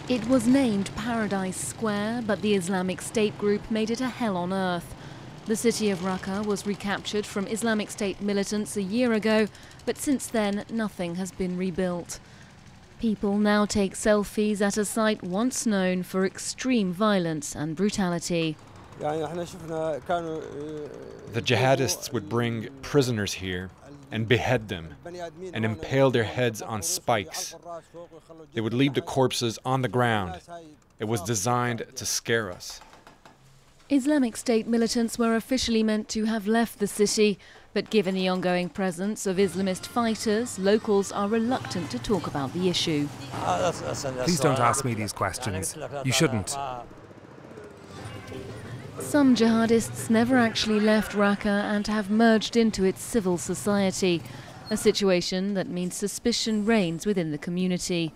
It was named Paradise Square, but the Islamic State group made it a hell on earth. The city of Raqqa was recaptured from Islamic State militants a year ago, but since then nothing has been rebuilt. People now take selfies at a site once known for extreme violence and brutality. The jihadists would bring prisoners here and behead them and impale their heads on spikes. They would leave the corpses on the ground. It was designed to scare us. Islamic State militants were officially meant to have left the city, but given the ongoing presence of Islamist fighters, locals are reluctant to talk about the issue. Please don't ask me these questions. You shouldn't. Some jihadists never actually left Raqqa and have merged into its civil society, a situation that means suspicion reigns within the community.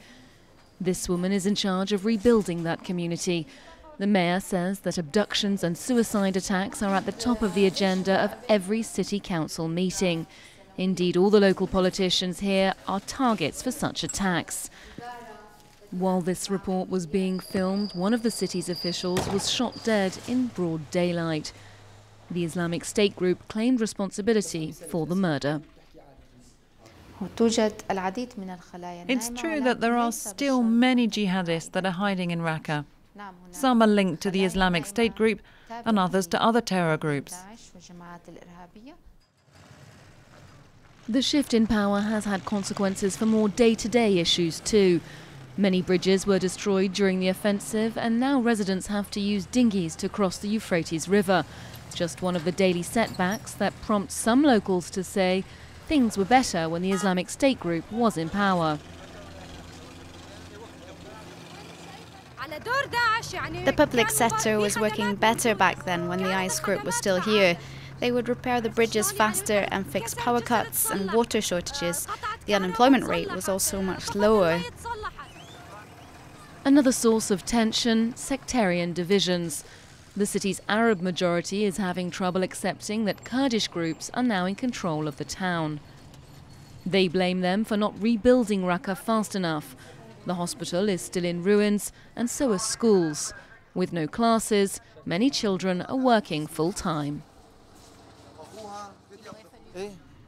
This woman is in charge of rebuilding that community. The mayor says that abductions and suicide attacks are at the top of the agenda of every city council meeting. Indeed, all the local politicians here are targets for such attacks. While this report was being filmed, one of the city's officials was shot dead in broad daylight. The Islamic State group claimed responsibility for the murder. It's true that there are still many jihadists that are hiding in Raqqa. Some are linked to the Islamic State group and others to other terror groups. The shift in power has had consequences for more day-to-day issues too. Many bridges were destroyed during the offensive, and now residents have to use dinghies to cross the Euphrates River. Just one of the daily setbacks that prompts some locals to say things were better when the Islamic State group was in power. The public sector was working better back then when the ICE group was still here. They would repair the bridges faster and fix power cuts and water shortages. The unemployment rate was also much lower. Another source of tension, sectarian divisions. The city's Arab majority is having trouble accepting that Kurdish groups are now in control of the town. They blame them for not rebuilding Raqqa fast enough. The hospital is still in ruins, and so are schools. With no classes, many children are working full-time.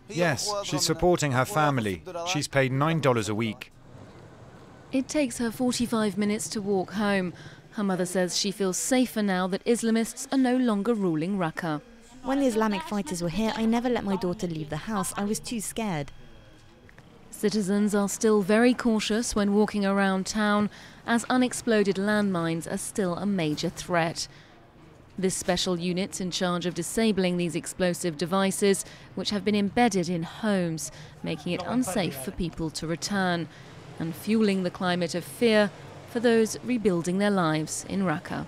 Yes, she's supporting her family. She's paid $9 a week. It takes her 45 minutes to walk home. Her mother says she feels safer now that Islamists are no longer ruling Raqqa. When the Islamic fighters were here, I never let my daughter leave the house. I was too scared. Citizens are still very cautious when walking around town, as unexploded landmines are still a major threat. This special unit's in charge of disabling these explosive devices, which have been embedded in homes, making it unsafe for people to return, and fueling the climate of fear for those rebuilding their lives in Raqqa.